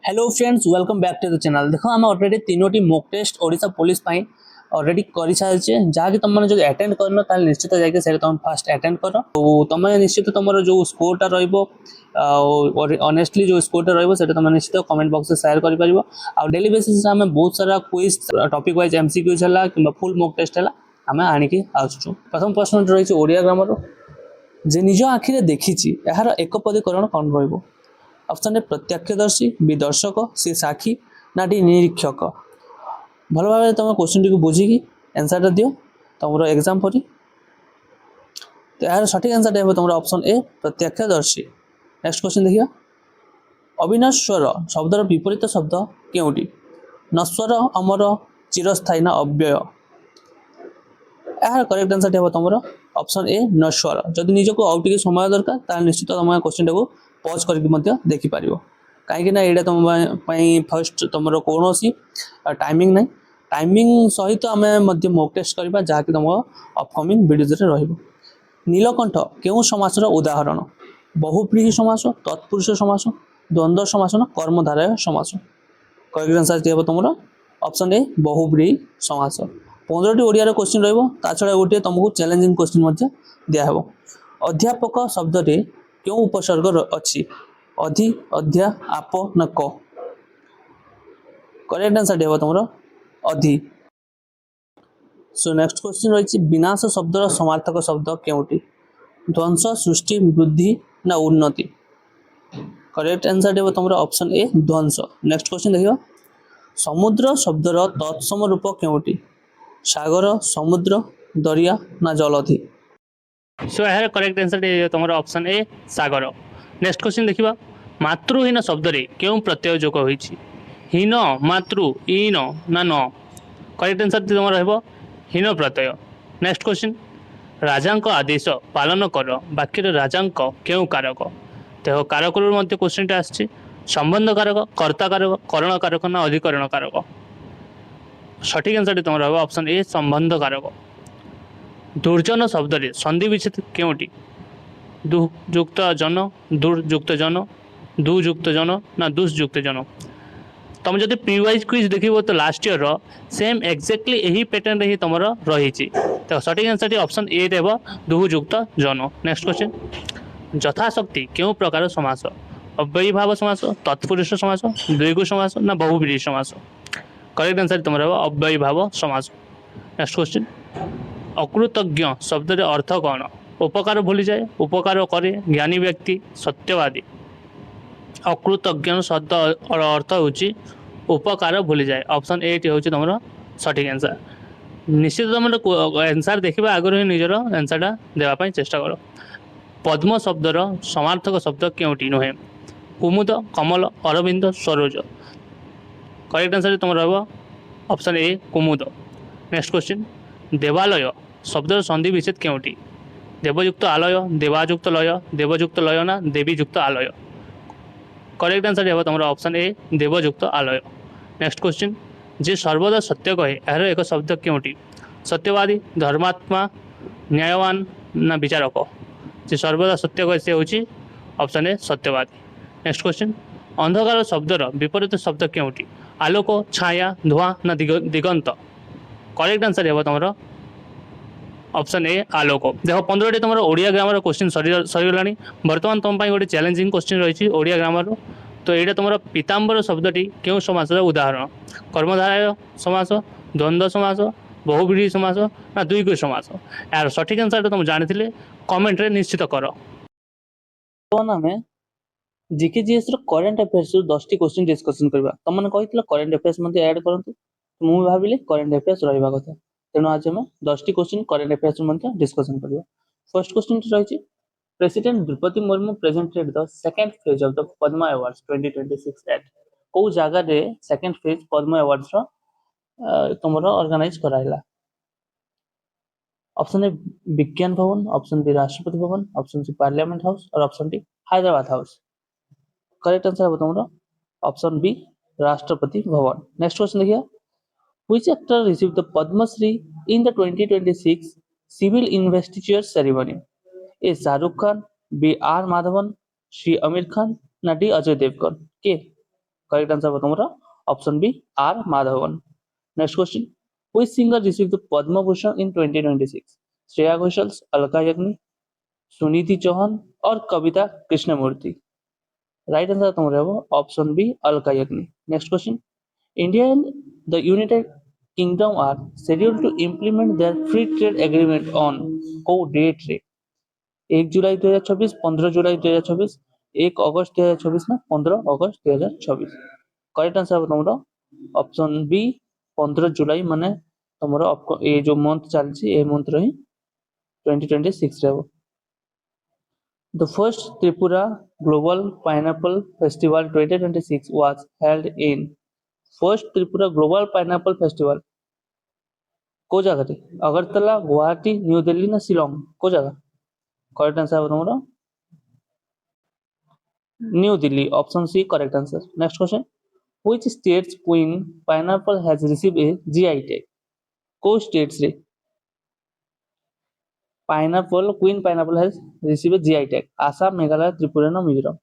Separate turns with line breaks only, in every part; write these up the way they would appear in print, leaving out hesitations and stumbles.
Hello friends welcome back to the channel. देखो आम already तीनोटी मॉक टेस्ट ओडिशा पुलिस पाई ऑलरेडी कर सारी जहाँकि तुम मैंने जो अटेंड करन ताल निश्चित जाके से तुम फास्ट अटेंड कर तो तुम निश्चित तुम जो स्कोरटा ऑनेस्टली जो स्कोरटा रही तुम निश्चित कमेंट बॉक्स में शेयर कर पार आ डेली बेसिस आम बहुत सारा क्विज टॉपिक वाइज MCQs है कि फुल मॉक टेस्ट है आम आणिकी आसुँ। प्रथम प्रश्न रही ओडिया ग्रामर जे निज आखिरे देखी यार एकपदीकरण कौन रही। ऑप्शन ए प्रत्यक्षदर्शी, बी दर्शक, सी साक्षी ना डी निरीक्षक। भल भाव तुम क्वेश्चन टी बुझिकी आंसर दियो तुम एग्जाम पर। तो यार सठिक आंसर है तुम ऑप्शन ए प्रत्यक्षदर्शी। नेक्स्ट क्वेश्चन देखिए अविनश्वर शब्दर विपरीत शब्द केउटी। नश्वर, अमर, चिरस्थायी ना अव्यय। यार करेक्ट आंसर है तुम ऑप्शन ए नश्वर। जदि निजक आउ टे समय दरकार निश्चित तुम क्वेश्चन टाक पॉज करके देखिपार कहीं यहाँ तुम फर्स्ट तुम कौन टाइमिंग ना टाइमिंग सहित आम मॉक टेस्ट करवा जहाँकि तुम अपकमिंग वीडियोज रही। नीलकंठ क्यों समासर उदाहरण। बहुव्रीहि समास, तत्पुरुष समास, द्वंद्व समास ना कर्मधारय समास। करेक्ट आंसर तुम ऑप्शन ए बहुव्रीहि समास। 15टी ओडिया क्वेश्चन रहा गोटे तुमको चैलेंजिंग क्वेश्चन दिहब। अध्यापक शब्द रे क्यों उपसर्ग अच्छी। अधि, अध्या, आप ना क। करेक्ट आंसर है तुम अधि। सो नेक्स्ट क्वेश्चन रही विनाश शब्दर समार्थक शब्द केउटी। ध्वंस, सृष्टि, वृद्धि ना उन्नति। करेक्ट आंसर है तुम ऑप्शन ए ध्वंस। नेक्स्ट क्वेश्चन देखिए समुद्र शब्दर तत्सम रूप केउटी। सागर, समुद्र, दरिया ना जलधि। सो यार करेक्ट आंसर है तुम ऑप्शन ए सागर। नेक्स्ट क्वेश्चन देखिए मातृहीन शब्द रे क्यों प्रत्यय जोग होइछि। हीन, मातृ, ईन ना न। करेक्ट आंसर तुम रहिबो हीन प्रत्यय। नेक्स्ट क्वेश्चन राजांक आदेश पालन कर वाक्य राजांक क्यों कारक। देखो कारक मध्य क्वेश्चन टा आछि संबंध कारक, कर्ता कारक, करण कारक ना अधिकरण कारक। सठिक आंसर तुम रहिबो ऑप्शन ए संबंध कारक। दुर्जन शब्द रे संधि विच्छेद केउटी। दु युक्त जन, दुर युक्त जन, दु युक्त जन ना दुस युक्त जन। तुम जब प्री वाइज क्विज देख तो लास्ट ईयर सेम एक्जाक्टली यही पैटर्न रे ही तुम रही। तो सठिक आंसर ऑप्शन ए रे दुहु युक्त जन। नेक्स्ट क्वेश्चन यथाशक्ति क्यों प्रकार समास। अव्ययीभाव समास, तत्पुरुष समास, द्विगु समास ना बहुव्रीहि समास। करेक्ट आंसर तुम अव्ययीभाव समास। नेक्स्ट क्वेश्चन अकृतज्ञ शब्द रे अर्थ कौन। उपकार भूली जाए, उपकार करे, ज्ञानी व्यक्ति, सत्यवादी। अकृतज्ञ शब्द अर्थ होची उपकार भूली जाए। ऑप्शन ए हूँ तुम सठिक आंसर। निश्चित तुम आंसर देखा आगर ही निजर आंसरटा देवाई चेष्टा कर। पद्म शब्दर समार्थक शब्द क्योंटी नुहे। कुमुद, कमल, अरविंद, सरोज। करेक्ट आंसर तुम ऑप्शन ए कुमुद। नेक्स्ट क्वेश्चन देवालय शब्दर संधि विच्छेद क्योंटी। देवयुक्त आलय, देवायुक्त लय, देवयुक्त लय ना देवीयुक्त आलय। करेक्ट आंसर है तुम ऑप्शन ए देवयुक्त आलय। नेक्स्ट क्वेश्चन जे सर्वदा सत्य कहे यार एक शब्द क्योंटी। सत्यवादी, धर्मात्मा, न्यायवान ना विचारक। जे सर्वदा सत्य कहे से हूँ ऑप्शन ए सत्यवादी। नेक्स्ट क्वेश्चन अंधकार शब्दर विपरीत शब्द क्योंटी। आलोक, छाया, धुआं ना दिगंत। करेक्ट आंसर है तुम ऑप्शन ए आलोक। देखो 15टी तुम ओडिया ग्रामर क्वेश्चन सरीगला। बर्तमान तुम गोटे चैलेंजिंग क्वेश्चन रही ओडिया ग्रामर। तो ये तुम पीताम्बर शब्दटी क्यों समास उदाहरण। कर्मधारय समास, द्वंद्व समास, बहुव्रीहि समास ना द्विगु समास। यार सठिक आंसर तुम जानी कमेंट रे निश्चित कर। जीके जीएस करेन्ट अफेयर्स 10टी क्वेश्चन डिस्कशन करबा। तुमने कहितला करेन्ट अफेयर्स मध्ये ऐड करंतु मु भाबिले करेन्ट अफेयर्स रहबा कथा। तेणु आज हम 10टी क्वेश्चन करेन्ट अफेयर्स मध्ये डिस्कशन करबा। फर्स्ट क्वेश्चन रही president Droupadi Murmu presented the second phase of the Padma awards 2026 एट को जगह रे सेकंड फेज पद्मा अवार्ड्स रो तुमरो ऑर्गेनाइज कराइला। Option A Vigyan Bhawan, option B Rashtrapati Bhavan, option C parliament house और option D Hyderabad house. Correct answer है तुम option B Rashtrapati Bhavan. Next question देखिए which actor received the Padma Shri in the 2026 civil investiture ceremony. A Shahrukh Khan, B R Madhavan, C Aamir Khan ना D Ajay Devgn. के correct answer हो तुम्हारा option B R Madhavan. Next question, which singer received the Padma Bhushan in 2026? Shreya Ghoshal, Alka Yagnik, Sunidhi Chauhan और Kavita Krishnamurthy. Right answer तुम्हारा हो option B Alka Yagnik. Next question, India and the United Kingdom are scheduled to implement their free trade agreement on को date रे? 1 जुलाई 2026, 15 जुलाई 2026, 1 अगस्त 2026 ना 15 अगस्त 2026। Correct answer हो तुम्हारा option B 15 जुलाई माने तुम्हारा ये जो मंथ चलछि ए मंथ रही 2026 रे हो। The first Tripura Global Pineapple Festival 2026 was held in first Tripura Global Pineapple Festival को जगह थी? अगरतला, गुवाहाटी, न्यू दिल्ली ना शिलोंग को जगह? करेक्ट आंसर है तुम्हारा new Delhi, option C correct answer. Next question, which state's queen pineapple has received a GI tag? को states रे pineapple queen pineapple has received a GI tag? Assam, Meghalaya, Tripura ना मिजोरम?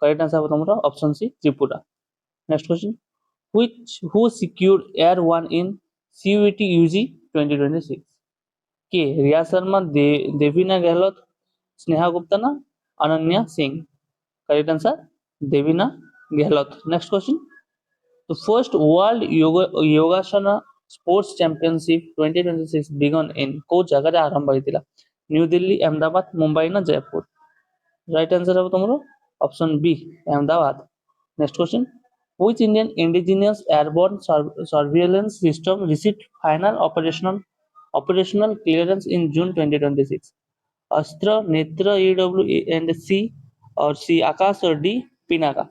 करेक्ट आंसर है तुम्हारा option C Tripura. Next question, which who secured air 1 in CUET UG 2026? के रिया शर्मा, देवीना गहलोत, स्नेहा गुप्ता ना Ananya Singh? Correct answer Devina Gehlot. Next question, the first world Yogasana sports championship 2026 begin in को जगह आरंभ होइतिला? New Delhi, Ahmedabad, Mumbai ना जयपुर? राइट आंसर है तुम्हारा option B Ahmedabad. Next question, which Indian indigenous airborne surveillance system received final operational clearance in June 2026? अस्त्र, नेत्र, EW and C और C आकाश और D पिनाका?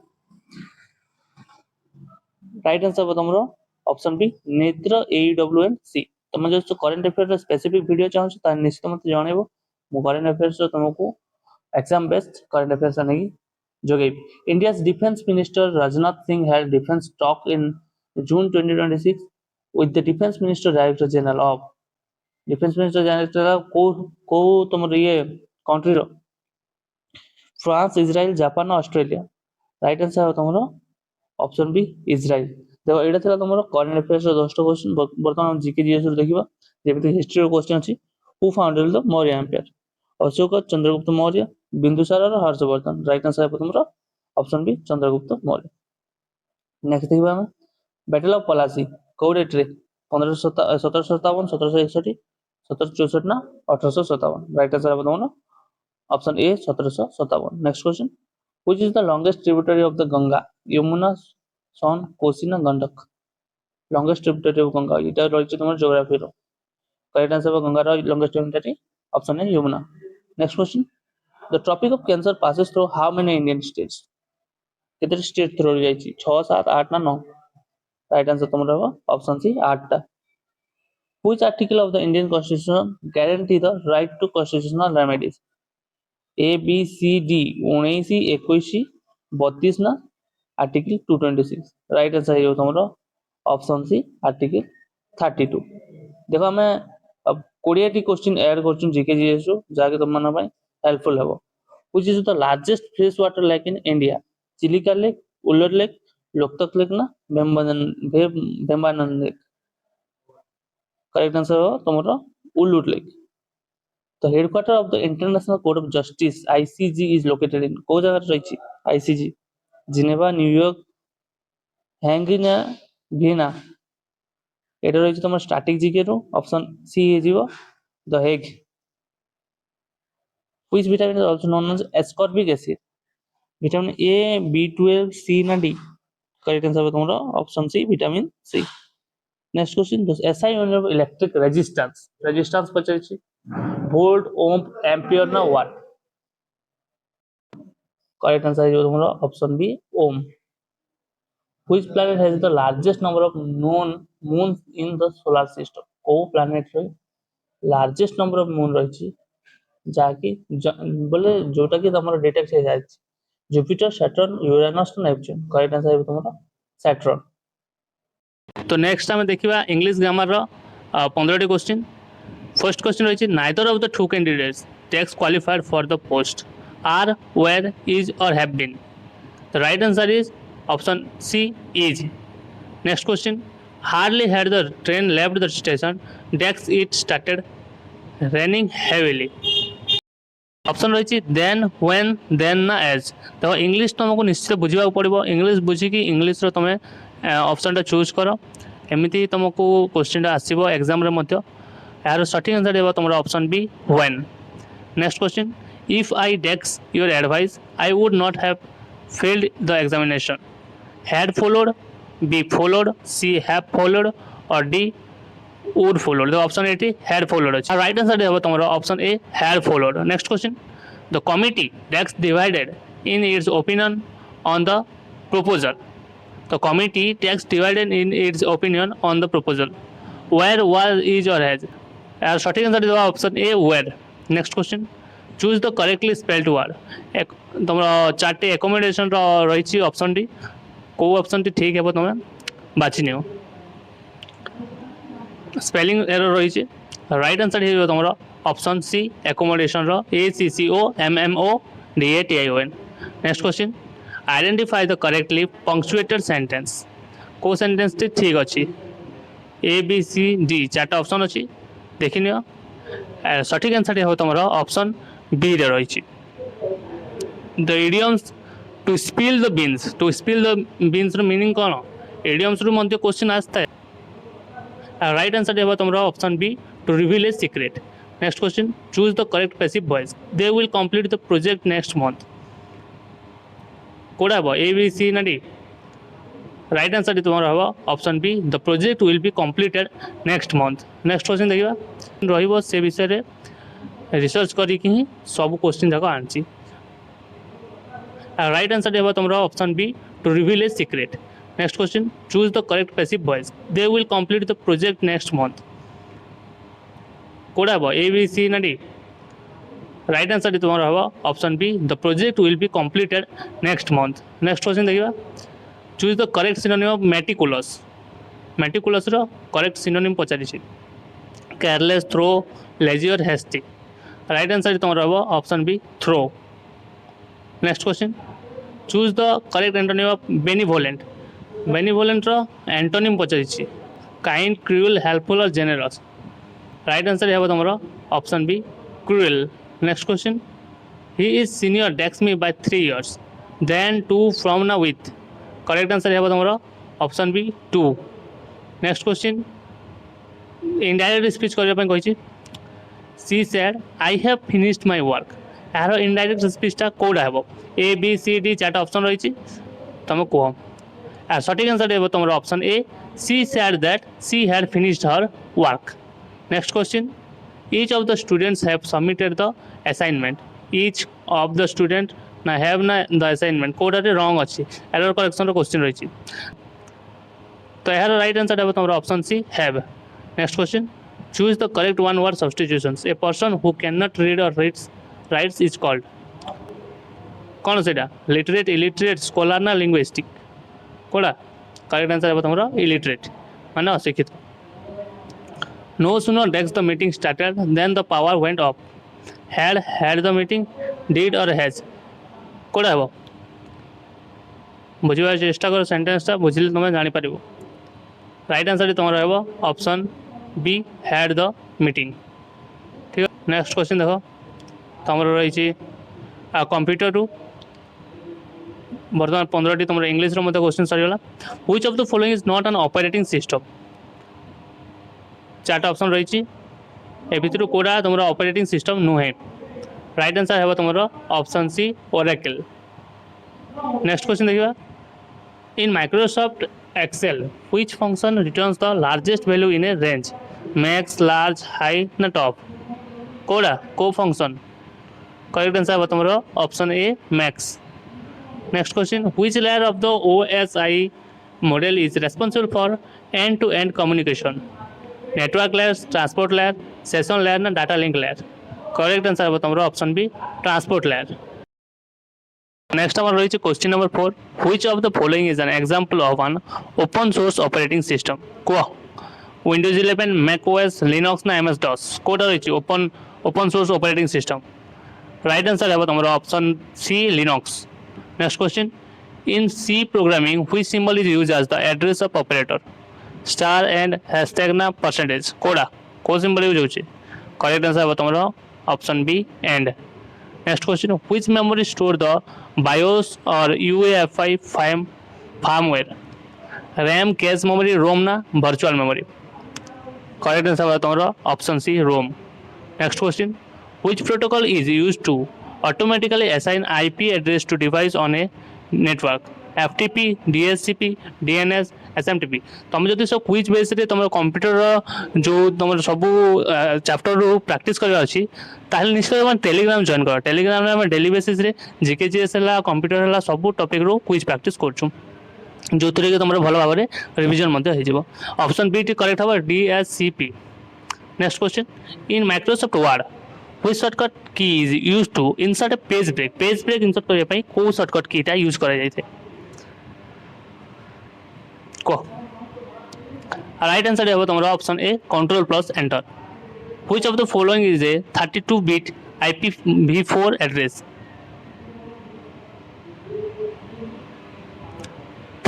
राइट आंसर बताओ ऑप्शन बी नेत्र, AEW एंड C। तुम जो करंट अफेयर स्पेसिफिक वीडियो चाहो ता निश्चित मत जणेबो, मु करंट अफेयर तुमको एग्जाम बेस्ड करंट अफेयर आनेगी जोगेब। India's Defense Minister Rajnath Singh had defense talk in June 2026 with the Defense Minister Director General of Defense Minister Director को तुम ये कंट्री रो? France, Israel, Japan, Australia? Right answer है तुमरो option B Israel. देखो एटा थला तुमरो करंट अफेयर्स रो 10 क्वेश्चन। वर्तमान जीके जीएस रो देखिबा, जेबे हिस्ट्री रो क्वेश्चन अछि। Who founded the Maurya empire? Ashoka, Chandragupta Maurya, Bindusara और हर्षवर्धन? राइट आंसर है तुमरो option B Chandragupta Maurya. Next देखिबा हम बैटल ऑफ पलासी को डेट रे? 1757, 1761, 1764 ना 1857? राइट आंसर है तुमरो option A 1757। Next question, which is the longest tributary of the Ganga? Yamuna, Son, Kosi ना Gandak? Longest tributary of Ganga इटा रहिछ तुमरो ज्योग्राफी रो। करेक्ट आंसर है गंगा रो लॉन्गेस्ट ट्रिब्यूटरी ऑप्शन है Yamuna. Next question, the Tropic of Cancer passes through how many Indian states? कितने state through जाइछि? 6, 7, 8 ना 9? राइट आंसर तुमरा ऑप्शन सी 8 टा। Which article of the Indian constitution guarantee the right to constitutional remedies? A B C D 19, 21, 32 ना article 226? Right answer है तुमरा option सी article 32। देखो हमें अब 20 टी क्वेश्चन ऐड करछुं जीके जीएस रो जाके तुम मन भाई हेल्पफुल हेबो। Which is the largest fresh water lake in India? Chilika lake, Wular lake, Loktak lake ना भेम्बानंद लेक? करेक्ट आंसर हो तुम्हारा Wular lake. The headquarter of the International Court of Justice ICJ is located in को जगह रही? आईसीजी जिनेवा, न्यूयॉर्क, हैंग ना Vienna? एटा रही तुम स्टैटिक जीके रो ऑप्शन सी हे जीवो the Hague. Which vitamin is also known as ascorbic acid? Vitamin A, B12, C ना डी? करेक्ट आंसर है तुम्हारा option C vitamin C. Next question, the SI unit of electric resistance पचाइछि? Volt, ohm, ampere ना watt? Correct answer है तुम्हारा option B ohm. Which planet has the largest number of known moons in the solar system? को planet रे largest number of moon रही जाकी बोले जोटा कि तमरो डिटेक्ट हो जाय? जुपिटर, सैटर्न, यूरेनस ना नेपच्यून? करेक्ट आंसर है तुम्हारा सैटर्न। तो नेक्स्ट आम देखा इंग्लिश ग्रामर रो 15 टी क्वेश्चन। फर्स्ट क्वेश्चन रही neither of the two candidates dash qualified for the post are, were, is और have been? The right answer is Option C is. Next question. Hardly had the train left the station, decks it started raining heavily. Option ରହିଛି ଦେନ୍ when ଦେନ୍ ନା age. ଦେଖ English ତୁମକୁ ନିଶ୍ଚିତ ବୁଝିବାକୁ ପଡ଼ିବ। English ବୁଝିକି ଇଂଲିଶର ତୁମେ ଅପସନ୍ଟା ଚୁଜ୍ କର। ଏମିତି ତୁମକୁ କୋଶ୍ଚିନ୍ଟା ଆସିବ ଏକ୍ଜାମ୍ରେ ମଧ୍ୟ। ଏହାର ସଠିକ୍ ଆନ୍ସର୍ ହେବ ତୁମର option B when. Next question if I dash your advice I would not have failed the examination. Had followed, B followed, C have followed or D would followed. The option A had followed. Right answer is option A had followed. Next question. The committee takes divided in its opinion on the proposal. The committee takes divided in its opinion on the proposal. Where, was, is or has. Shorting answer is option A where. Next question. Choose the correctly spelled word. तुम चार्टे accommodation रही option टी को option टी ठीक है तुम बाछि नियो। स्पेलिंग एरर रही राइट आंसर है तुम option C accommodation ACCOMMODATION। Next question identify the correctly punctuated sentence. को सेंटेंस टी ठीक अच्छी ABCD चार्ट ऑप्शन अच्छी देखि नियो। सठिक आंसर है तुम ऑप्शन बी रे रही। The idioms to spill the beans. To spill the beans meaning कौन इडियम्स रु मध्य क्वेश्चन आसता है। राइट आंसर है तुम option B to reveal a secret. Next question choose the correct passive voice. They will complete the project next month. कोड़ा हम A B सी ना डी। राइट आंसर तुम हम option B the project will be completed next month. Next question देखा रही विषय में research करके सब क्वेश्चन जाक आनी। राइट आंसर है तुम option B to reveal a secret. Next question choose the correct passive voice. They will complete the project next month. कोड़ा हम ए बी सी ना डी। राइट आंसर तुम हम option B the project will be completed next month. Next question देखा choose the correct synonym of meticulous. Meticulous रो correct synonym पचारि careless, thorough, lazy और hasty. Right answer तुम हम option B thorough. Next question choose the correct antonym of benevolent. Benevolent रो antonym पचारि kind, cruel, helpful और generous. Right answer है तुम option B cruel. Next question he is senior dash me bye 3 years than 2 from ना with. Correct answer है तुम option B 2। Next question indirect speech करने she said I have finished my work. यार indirect स्पीचटा कौटा हे ABCD 4टा option रही तुम कह। सठिक आंसर है तुम option A she said that she had finished her work. Next question each of the students have submitted the assignment. Each of the student ना हैव ना द असाइनमेंट कौटे रॉन्ग अच्छी एरर करेक्शन क्वेश्चन रही। तो यार right answer है तुम option C have. Next question choose the correct one word substitutions. A person who can not read or writes is called. कौन से लिटरेट, इलिटरेट, स्कॉलर ना लिंग्विस्टिक। कौड़ा करेक्ट आंसर है तुम इलिटरेट माने अशिक्षित। No sooner decks the meeting started then the power went off. Had the meeting, did or has. कौड़ा हम बुझार चेष्टा कर सेंटेंसटा बुझे तुम जापर। राइट आंसर तुम रहा option be had the meeting. ठीक है। नेक्स्ट क्वेश्चन देख तुम रही कंप्यूटर टू बर्तमान 15टी तुम इंग्लिश क्वेश्चन सरीगला। Which of the following is not an operating system. 4टा ऑप्शन रही ए भितर कौटा तुम ऑपरेटिंग सिस्टम नुहे। राइट आंसर है तुम option C Oracle. Next question देखा in Microsoft Excel which function returns the largest value in a range. Max, large, high ना टॉप। कौटा को फंक्शन। करेक्ट आंसर है तुम option A max. Next question which layer of the OSI model is responsible for end to end communication. Network layer, transport layer, session layer ना data link layer. Correct answer है तुम option B transport layer. Next हमारे रही question number 4 which of the following is an example of an open source operating system. कह Windows 11, Mac OS, Linux ना MS DOS। कौटा रही open source operating system. Right answer है तुम option C Linux. Next question In C programming, which symbol is used as the address of operator? Star and hashtag na percentage. कोड़ा को symbol use होची? Correct answer है तुम्हारा option B and. Next question: which memory store the BIOS or UEFI firmware? RAM, cache memory, ROM ना virtual memory? Correct answer है तुम्हारा option C ROM. Next question: which protocol is used to automatically assign IP address to device on a network? FTP, DHCP, DNS, SMTP. तुम जदि सब quiz base रे तुम computer जो तुम सब चैप्टर रो प्रैक्टिस करबा अछि ताहले निश्चय भाव टेलीग्राम जॉइन कर। टेलीग्राम रे हम डेली बेसिस रे जीके जीएस हला कंप्यूटर हला सब टॉपिक रो क्विज प्रैक्टिस करछु जो थरे के तुमर भलो भाव रे रिवीजन मध्ये हो जिवो। ऑप्शन बी टी करेक्ट हबो DHCP. Next question: in Microsoft word which shortcut key is used to insert a page break? Page break insert करबा पई को शॉर्टकट कीटा यूज करा जायते को? राइट आंसर है तुम्हारा option A control plus enter. Which of the following is a 32-bit IPv4 address?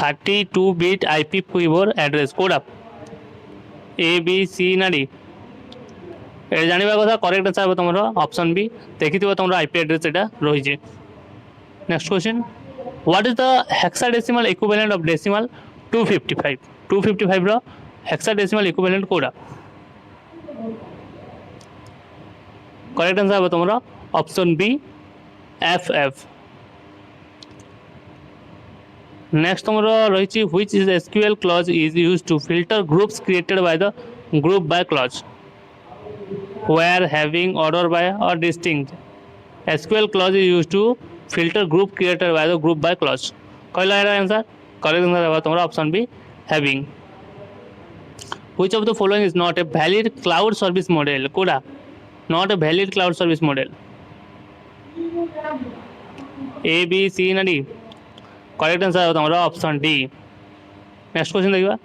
32-bit IPv4 address code आप A B C ना D? ये जानिबा कथा करेक्ट आंसर है तुम्हारा ऑप्शन बी. देखिथिबो तुम्हारा आईपी एड्रेस एटा रही जे. Next question: what is the hexadecimal equivalent of decimal 255? 255 रो हेक्साडेसिमल इक्विवेलेंट कोडा? करेक्ट आंसर है तुम्हारा ऑप्शन बी FF. नेक्स्ट तुम्हारा रही which is SQL clause is used to filter groups created by the group by clause? Where, having, order by, or distinct? SQL clause is used to filter group created by the group by clause. कहला है answer. Correct answer है तुम्हारा option B having. Which of the following is not a valid cloud service model? Koda not a valid cloud service model? A B C ना D? Correct answer है तुम्हारा option D. Next question देखिए.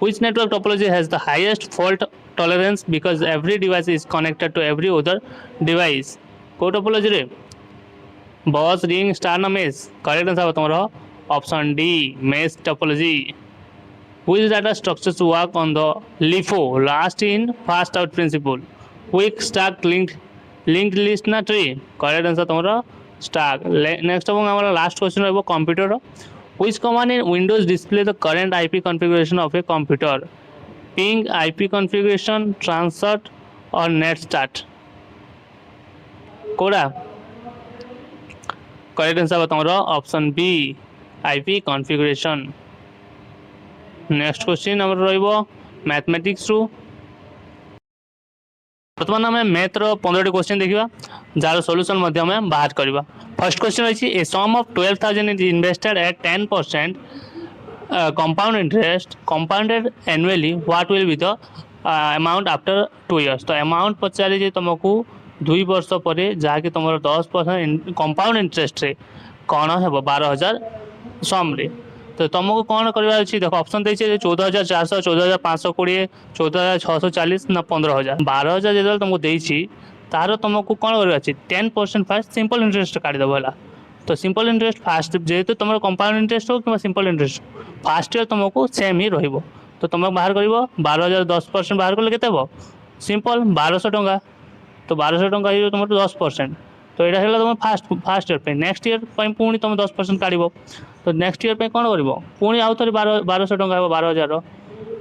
Which network topology has the highest fault tolerance because every device is connected to every other device? को topology रे बस ring star ना mesh? Correct answer तुम्हारा option D mesh topology. Which data structures work on the LIFO last in first out principle? Quick stack linked list ना tree? Correct answer तुम्हारा stack. Next हम हमारा last question रहबो computer रो. Which command in Windows display the current IP configuration of a computer? Ping, IP configuration, transert, or netstart? कोड़ा correct answer बताऊँ option B IP configuration. Next question हमर रहइबो mathematics रू. बर्तमान आम मैथ रो 15 क्वेश्चन देखा जार सॉल्यूशन मध्य में बाहर करवा. फर्स्ट क्वेश्चन रही a sum of 12,000 is invested at 10% compound interest compounded annually. What will be the amount after 2 years? तो अमाउंट पचारे जे तुमको 2 वर्ष पर जहाँकि तुम 10% कंपाउंड इंटरेस्ट रे कौन हे 12,000 सम रे. तो तुमको कौन करवार अच्छी देख ऑप्शन देखिए 14,400 14,520 14,640 ना 15,000. 12,000 जो तुमको देती तार तुमको कौन करवार 10% फास्ट सिंपल इंटरेस्ट काटिदेव है. तो सिंपल इंटरेस्ट फास्ट जेहेतु तुम कंपाउंड इंटरेस्ट हो कि सिंपल इंटरेस्ट फास्ट ईयर तुमको सेम ही रही. तो तुम बाहर कर 12,000 10% बाहर कले के सिंपल 1200 टंका. तो 1200 टंका ही तुम 10%. तो यहाँ है तुम फास्ट ईयर पे. नेक्स्ट ईयर पुणी तुम 10% काढ़. तो नेक्स्ट ईयर पे कौन कर पुणी आउ थे 1200 टंका 12,000.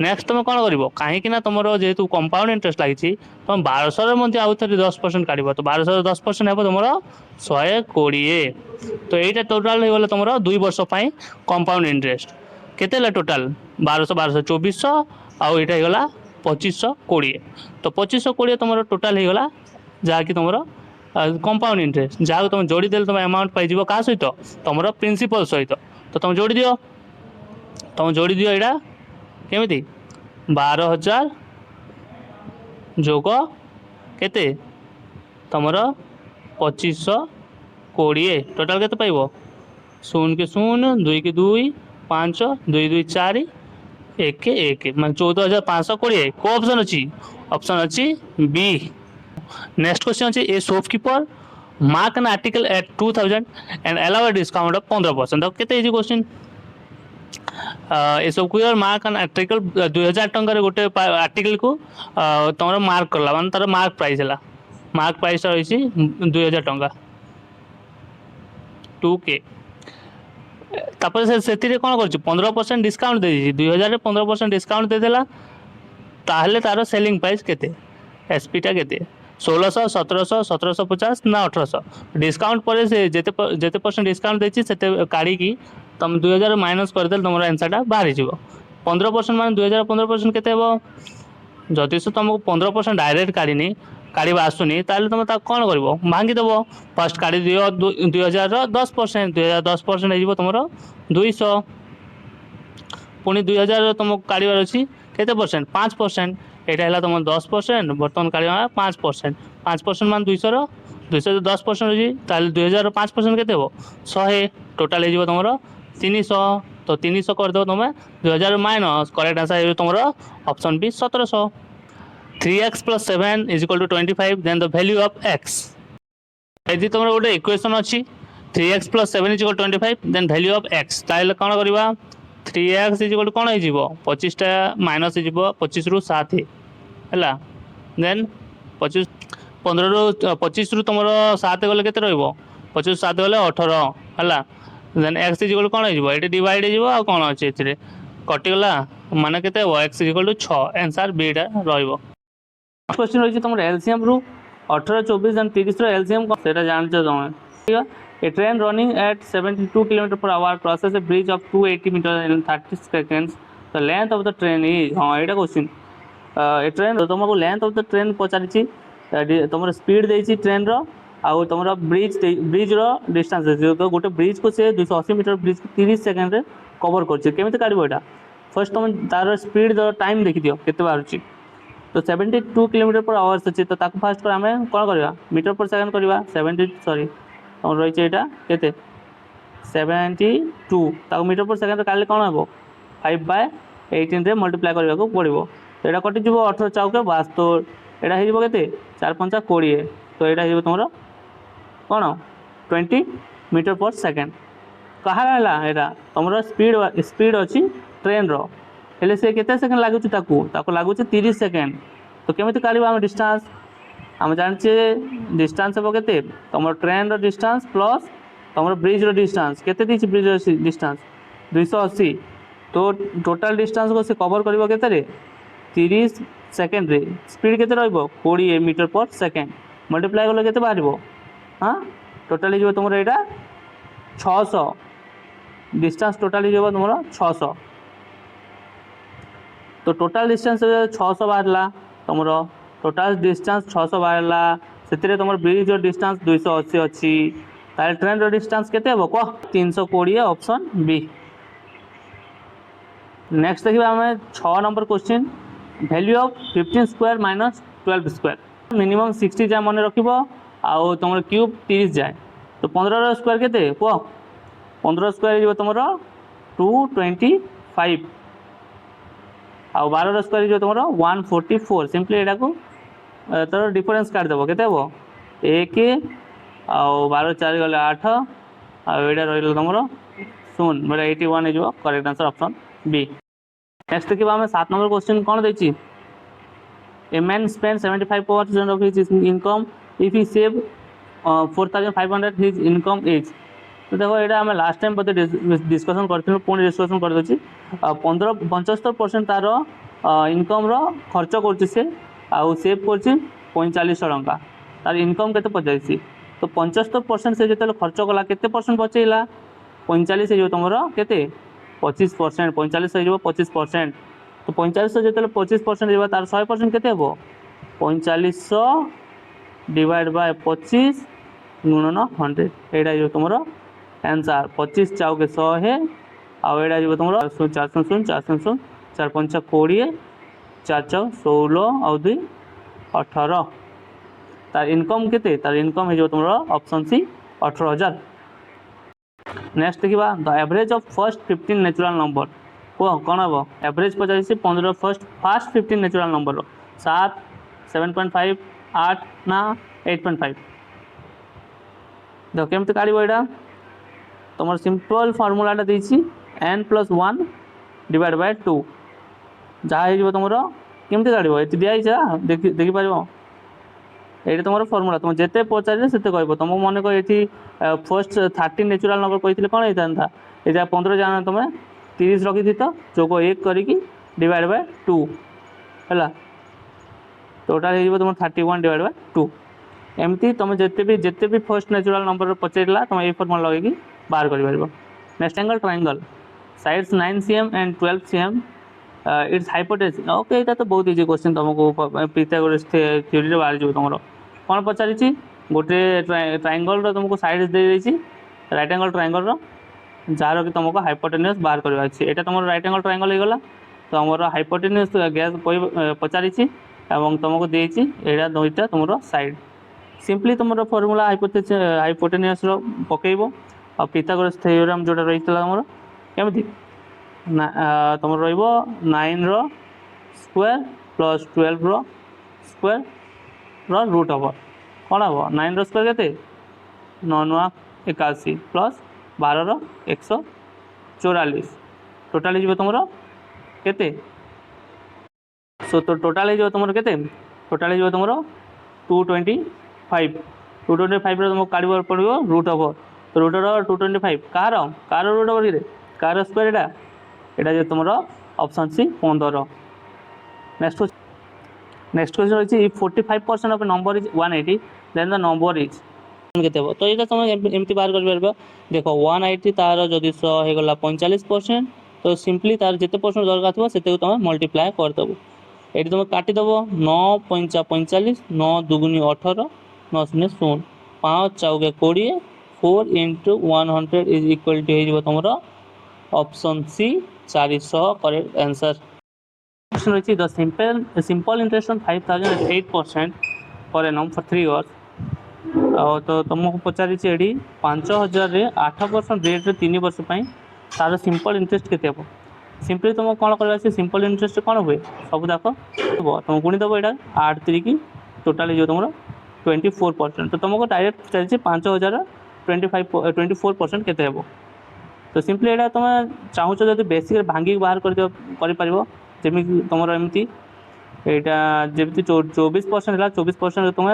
नेक्स्ट तुम कौन कर कहीं तुम जेहेतु कंपाउंड इंटरेस्ट लगी तुम 1200 आउ थे 10% काढ़. तो 1200 10% है तुम 120. तो यहाँ टोटाल हो गला तुम 2 वर्ष कंपाउंड इंटरेस्ट केते टोटाल 1200 1200 2400 आउ यहाँ होगा 2520. तो 2520 तुम टोटाल हो गला जहाँकि तुम कंपाउंड इंटरेस्ट जहाँ तुम जोड़ी देल तुम अमाउंट पाई क्या सहित तुम प्रिंसिपल सहित. तो तुम जोड़ी दियो यहाँ केमी 12,000 जोग केते तुम 2520 टोटाल केते पाइबो 0 के 0 2 के 2 5 2 2 4 1 के 1 मैं 14,520 को ऑप्शन अच्छी बी. नेक्स्ट क्वेश्चन अच्छे a shopkeeper mark an article at 2000 and allow a discount of 15%। तो केते इजी क्वेश्चन ए सब क्लियर मार्क एन आर्टिकल 2000 टंका गोटे आर्टिकल को तुम मार्क करला मान तार मार्क प्राइस है मार्क प्राइस रही 2000 टंका 2K तापर से कौन कर 15% डिस्काउंट दे 2000 15% डिस्काउंट देदेला ताहले तार सेलिंग प्राइस केते एसपीटा केते 1600 1700 1750 ना 1800 डिस्काउंट पर से जेते परसेंट डिस्काउंट देछि सेते काढ़ी की तुम 2000 माइनस करदेल तुम आंसरटा बाहरी जीव 15% मान 2000 15% केते हेबो जदि से तुमको 15% डायरेक्ट काढ़ी काढ़ा आसुनी ताहले तुम कौन कर भांगी देव फर्स्ट काढ़ी दियो 2000 10% 2000 10% हो तुम 200 पुणी 2000 तुमको काढ़ार अच्छी केते परसेंट 5% यहाँ है तुम 10% बर्तमान काढ़ा 5% 5% मान 200 200 10% अच्छी 2000 5% के 100 टोटाल हो तुम 300 तो 300 करदेव तुम 2000 माइनस करेक्ट आंसर तुम option B 1700 3x + 7 = 25 then the value of x यदि तुम गोटे इक्वेशन अच्छी 3x + 7 = 25 then value of x ताहले कौन करवा 3x = कौन हो 25टा माइनस हो 25 ରୁ 7 है देन 25 15 ରୁ 25 ରୁ तुम 7 गले के 25 7 गले 18 है देन x = कौन हो ये डिवाइड हो कौन अच्छे ए कटिगला माने के x = 6 आंसर बीटा रहिबो। क्वेश्चन रही तुम एलसीएम रु 18 24 एंड 30 एलसीएम से जान तुम a train running at 72 km/h crosses a bridge of 280 metre in 30 seconds the length of the train is हाँ यहाँ क्वेश्चन ए ट्रेन तुमको लेंथ ऑफ द ट्रेन पचारि तुम स्पीड देती ट्रेन आउ तुम ब्रिज डिस्टेंस तो गोटे ब्रिज को से 280 मीटर ब्रिज को 30 सेकेंड कवर करमी काढ़ यहाँ फर्स्ट तुम तार स्पीड टाइम देखी दियो के बाहर तो 72 km/h अच्छे तो फास्ट कर आम कौन करवा मीटर पर सेकेंड करवा 70 सॉरी तुम रही है केते 72 मीटर पर सेकेंड काले कौन हम 5/18 मल्टीप्लाई करने को पड़ो तो यहाँ कटिज 18 चौके 72 यहाँ होते 4 5 20 तो यहाँ हो तुम कौन 20 मीटर पर सेकेंड कहा यहाँ तुम स्पीड अच्छी ट्रेन हेले से केते सेकेंड लगुच लगुच 30 सेकेंड तो केमी काढ़ा आम डिस्टेंस आम जाने डिस्टेंस हम के तुम ट्रेन डिस्टेंस प्लस तुम ब्रिज डिस्टेंस केते ब्रिज डिस्टेंस 280 तो टोटाल डिस्टेंस को से कवर कर 30 सेकेंड रे स्पीड केते 20 मीटर पर सेकेंड मल्टीप्लाई कले के बाहर हाँ टोटाल हो तुम यहाँ 600 डिस्टेंस टोटाल हो तुम 600 तो टोटाल डिस्टेंस 600 बाहर तुम टोटाल डिस्टेंस 600 बाहर से तुम ब्रिज डिस्टेंस 280 अच्छी ताल ट्रेन डिस्टेंस केते हम कह 320 ऑप्शन बी। नेक्स्ट देखा आम 6 number question value of 15 square minus 12 square minimum 60 जाए मन रख आउ तुम क्यूब 30 जाए तो 15 स्क्वायर केते कह 15 स्क्वायर तुम 225 आउ 12 स्क्वायर जो तुम 144 सिंपली यहाँ को तर डिफरेन्स काटिदेव के 1 आउ 12 4 गले 8 आउ यहाँ रही तुम 0 मेरा 81 हो correct answer option B. Next देखिए आम 7 नंबर क्वेश्चन कौन देखिए a man spend 75% of his income if he save 4500 his income is तो देखो यहाँ आम लास्ट टाइम बोधे डिस्कसन कर पुणी डिस्कसन कर 75% तार इनकम खर्च कर आउ सेव कर 4500 टंका तार इनकम के 85 तो 75% से जो खर्च कला केते परसेंट बचेला 45 हो तुम के 25% 45 हो 25% तो 45 जो 25% हो तार 100% केते हो 4500 डिवाइड बाय 25 गुणन 100 यहाँ हो तुम आंसर 25 चौके 100 है आउ यहाँ जो तुम 4 0 4 0 4 5 20 4 4 16 आउ 2 18 तार इनकम केते तार इनकम हो तुम ऑप्शन सी 18000। नेक्स्ट देखा the average of first 15 natural number कह कौन हम एवरेज पचार 15 फर्स्ट 15 नेचुरल नंबर 7 7.5 8 ना 8.5 देख केमती काढ़ यहाँ तुम सिंपल फर्मूलाटा देती n+1 डिवाइड बाय 2 जहाँ हो तुम केमती काढ़ ये दिखाई देखिपार ये तुम फर्मूला तुम जिते पचारे से कह तुम मन को ये फर्स्ट 30 नेचुरल नंबर कही कौन होता ये 15 जाना तुम 30 रखी तो जोग 1 करके डिवाइड बाय 2 है टोटाल हो तुम 31 डिवाइड बाय 2 एमती तुम जिते भी फर्स्ट नेचुरल नंबर पचारा तुम ये फर्मूला लगे बाहर कर पार। Next angle triangle sides 9 cm and 12 cm its hypotenuse okay यहाँ तो बहुत इजी क्वेश्चन तुमको पिथागोरस थ्योरी बाहर जो तुम कौन पचारि गोटे ट्रायंगल तुमको साइड दे राइट एंगल ट्रायंगल जार कि तुमको हाइपोटेन्यूज बाहर करवा अच्छे यहाँ तुम राइट एंगल ट्रायंगल हो गला तो आम हाइपोटेन्यूज गैस पचारि तुमको देती यहाँ दुईटा तुम साइड सिंपली तुम फर्मूला हाइपोटेन्यूज पकेब आ पिथागोरस थ्योरम जोटा रही तुम केमती तुम रो 9 स्क्वायर प्लस 12 स्क्वायर रूट हम कौन हम 9 स्क्वायर के 9×9=81 प्लस 12×144 टोटाल हो तुम के सो तो टोटाल हो तुम के टोटाल हो तुम 225 तुमको काढ़ पड़ो रूट ओवर तो रूट ओवर 225 कार रूट ओवर कि कार स्क्वायर यहाँ तुम ऑप्शन सी 15। नेक्स्ट क्वेश्चन रही 45% of number is 180 then the number is केते तो ये तुम एमती बाहर कर पार देख 180 तार जदि 100 होगला 45% तो सिंपली तार जिते परसेंट दरकार थो से तुम मल्टीप्लाए करदेव ये तुम काटिदेव 9×5 45 9 2 18 9 0 0 5 4 20 4 × 100 इज इक्वल टू तुम option C 400 correct answer. Question रही the simple interest on 5000 at 8% per annum for 3 years तो तुमको पचारि 5000 8% रेट्रे 3 वर्ष तार सिंपल इंटरेस्ट के सिंपली तुम कौन कर सिंपल इंटरेस्ट कौन हुए सब देख तुम गुणीदेव यहाँ 8 3 टोटाल हो तुम 24% तो तुमको डायरेक्ट चलती 5000 24% के तो सिंपली यहाँ तुम चाहूँ जब बेसिक भांगिक बाहर करमी तुम एमती यहाँ जमी 24% है 24% तुम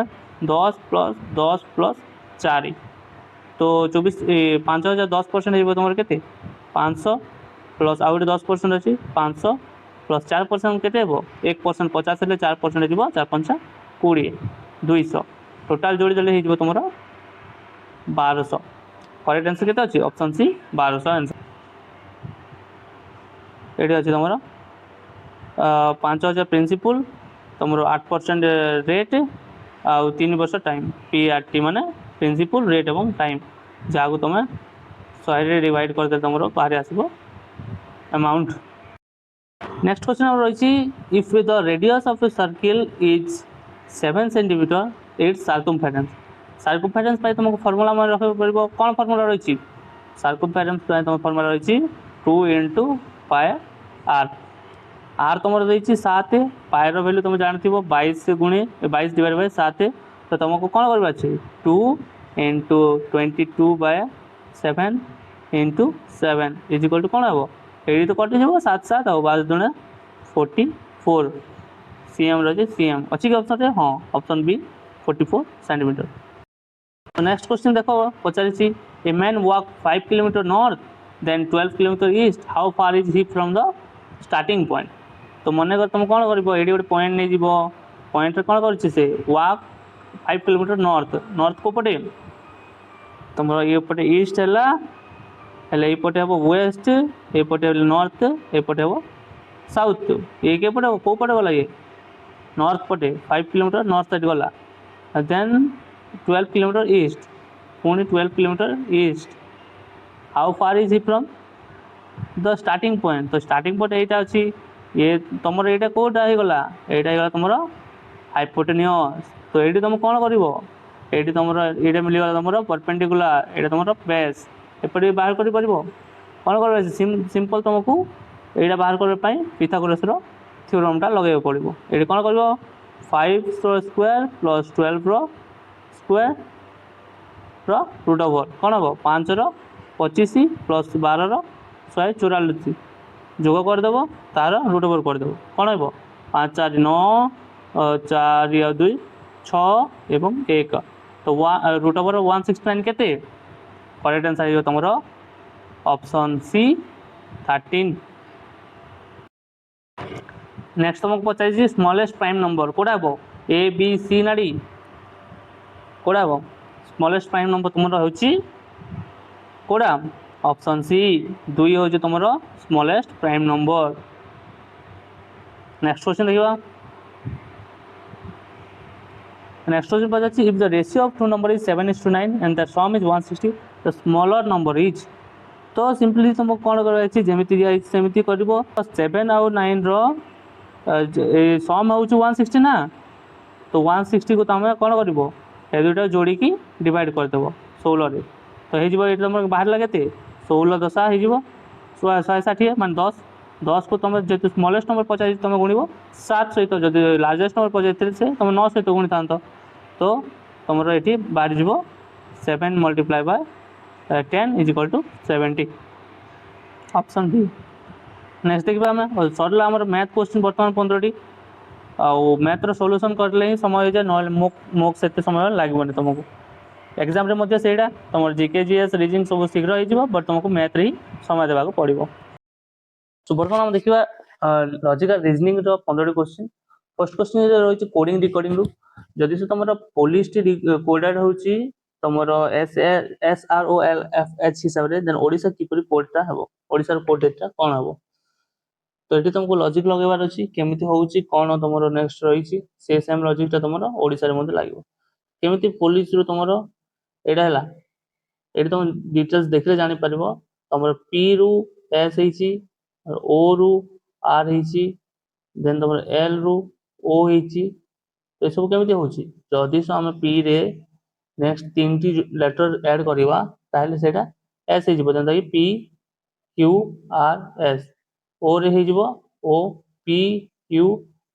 10 + 10 + 4 तो 5000 10% हो तुम के 500 प्लस आउ 10% अच्छी 500 प्लस 4% के 1% 50 है 4% हो 4×5 20 200 टोटाल जोड़ी देले हो तुम 1200 करेक्ट आंसर के अच्छी ऑप्शन सी 1200 आंसर। ये अच्छी तुम 5000 प्रिंसिपल तुम 8% रेट आउ 3 वर्ष टाइम PRT माने प्रिंसिपल रेट एवं टाइम जहाँ को तुम 100 डिवाइड करदे तुम बाहर आसो अमाउंट। नेक्स्ट क्वेश्चन रही if the radius of a circle is 7 centimetre its circumference तुमको फर्मूला मन रख पड़ो कौन फर्मूला रही सार्कमफेरेंस तुम फर्मूला रही 2 × πr आर तुम रही 7 पायर वैल्यू तुम जानते 22 डिवाइड बाय 7 तो तुमको कौन करवा अच्छे 2 × 22/7 × 7 इज इक्वल टू कौन हम ये तो कटि 7 7 आ 12 दूने 44 CM रही CM अच्छी कि ऑप्शन हाँ option B 44 centimetre. Next question देख पचारि a man walk 5 kilometre north then 12 kilometre east how far is he from the starting point तो मन कर तुम कौन कर गोटे पॉइंट नहीं जीव पॉइंट कौन कर वॉक 5 किलोमीटर नॉर्थ को पटे तुम ये पटे ईस्ट है ये हम वेस्ट ये नॉर्थ ये हम साउथ ये के पटे कौ पटे गला ये नॉर्थ पटे 5 किलोमीटर नॉर्थ साइड गला देन 12 किलोमीटर ईस्ट पुणी 12 kilometre east how far is he from the starting point तो स्टार्टिंग पॉइंट यहाँ अच्छी ये तुम यहाँ कौटा हो गला यहाँ तुम हाइपोटेन्यूज तो ये तुम कौन कर ये तुम ये मिलगला तुम परपेंडिकुलर ये तुम बेस एपटे बाहर कर कौन कर सिंपल तुमको यहाँ बाहर करने पिथागोरस थ्योरमटा लगे पड़ो ये कौन कर 5 square plus 12 square root over कौन हम 5 25 प्लस 12 144 जोग करदेव तार रुट ओवर करदेव कौन हम 5 4 9 4 2 6 एवं 1 तो रुट ओवर 169 केते करेक्ट आंसर हो तुम ऑप्शन सी 13। नेक्स्ट तुमको पचार स्मॉलेस्ट प्राइम नंबर कौटा हम ए बी सी ना डी कौटा हम स्मॉलेस्ट प्राइम नंबर तुम कौटा ऑप्शन सी 2 हूँ तुम smallest prime number. Next question देखा नेक्स्ट क्वेश्चन पचार if the ratio of two number is 7:9 and the sum is 160 the smaller number is तो simply तुमको कौन कर जमी कर 7 आउ 9 सम हूँ 160 ना तो 160 को तुम कौन कर दुटा जोड़ी की डिवाइड करदेव 16 तो ये तुम बाहर के 16 दशा हो 160 मान 10 10 को तुम जो स्मॉलेस्ट नंबर पचार तुम गुण 7 सहित जो लार्जेस्ट नंबर पचार से तुम 9 सहित गुणी था तो तुम ये बाहर जीव 7 multiply by 10 is equal to 70 option B. Next देखा आम सरला आम मैथ क्वेश्चन बर्तमान 15 आउ मैथ्र सॉल्यूशन करले ही समय हो जाए ना मोक से समय लगे तुमको एग्जाम रे सेटा तुम जीके जीएस रीजनिंग सब शीघ्र हो बट तुमको मैथ रे ही समय देवा पड़ो। सो बर्तमान आम देखा logical reasoning 15 question first question रही कोडिंग डिकोडिंग रु जदि से तुम पुलिस कोडेड हो तुम SROLFH हिसाब से देन ओडिशा किपरि कोडटा हेबो ओडिशा कोड डेटा कौन हेबो तो ये तुमको लॉजिक लगेबार अच्छी केमी हूँ कौन तुम नेक्स्ट रही से सेम लॉजिकटा तुम ओडिशा रे लगे केमी पुलिस रू तुम यहाँ है ये तुम डिटेल्स देखले जानी पार तुम पी रु एस ओ रु आर देन तुम एल रु ओ तो सब केमी हूँ जदि आम पी रे नेक्स्ट 3टी लेटर ऐड करवा ताहले सेटा एस हो जेनता कि P Q R S O रे हो ओ पी क्यू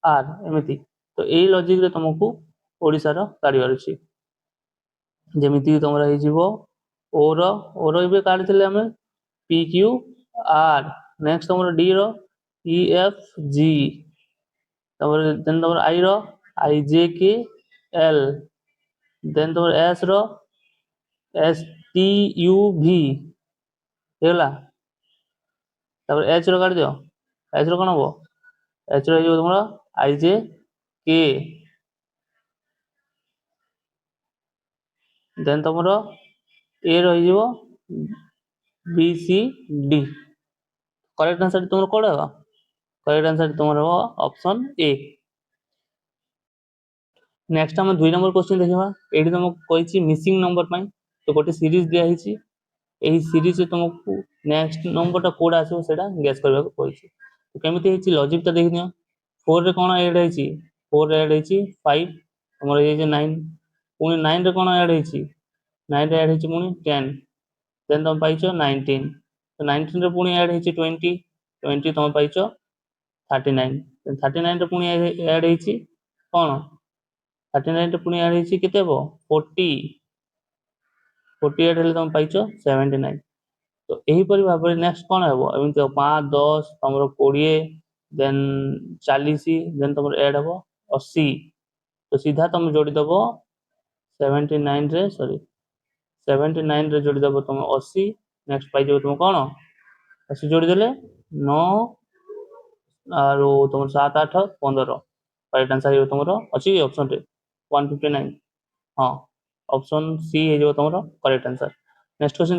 आर एमती तो यही लॉजिक रे तुमको ओडिशार काढ़ार अच्छी जमीती तुम ओ रे काढ़ी आम पी क्यू आर नेक्स्ट तुम डी रो ई एफ जी देन तुम आई रो आई जे के एल देन तुम S rho S T U भी होगा एच रो काट दियो एच रो कौन हम एच रो तुम आई जे के देन तुम ए रही B C D correct answer तुम कौन है करेक्ट आंसर तुम ऑप्शन ए। नेक्स्ट आम 2 नंबर क्वेश्चन देखा ये तुमको कही मिसिंग नंबर तो गोटे सीरीज दिखाई यही सीरीज तुमको नेक्स्ट नंबरटा कौड़ा आसो गैस करने को तो केमी लॉजिकटा देख दियो 4 रे कौन एड है 4 रे एड है 5 तुम ये 9 पुणी 9 रे कौन एड है 9 रे एड है पुणी 10 देन तुम पाइछ 19 तो 19 रे पुणी एड है 20 20 तुम पाइछ 39 39 रे पुणी एड है कौन 39 रे पुणी एड है केते 40 48 तुम पाइछ 79 तो यहीपरि भाव में नेक्स्ट कौन है एमती 5 10 तुम 20 देन 40 देन तुम एड हम 80 तो सीधा तुम जोड़ीदेव 79 रे सॉरी 79 रे जोड़ीदेव तुम 80 नेक्स्ट पाई तुम कौन 80 जोड़ीदे 9 आर तुम 7 8 15 राइट आंसर तुम अच्छी ऑप्शन रे 159 हाँ ऑप्शन सी है तुम correct answer. Next question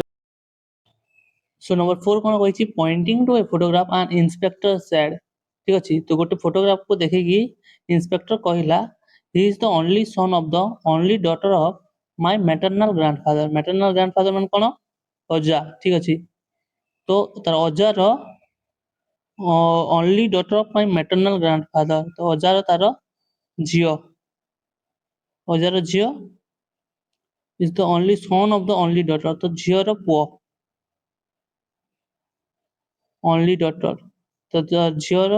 so number 4 कौन कही pointing to a photograph and inspector said ठीक अच्छे तो गोटे फोटोग्राफ को देखिकी इंस्पेक्टर कहला he is the only son of the only daughter of my maternal grandfather मान कौन अजा ठीक अच्छे तो तार अजार only daughter of my maternal grandfather तो अजार तार झियो अजार झियो is the only son of the only daughter तो झियर पुओ ओनली डॉटर तो झीर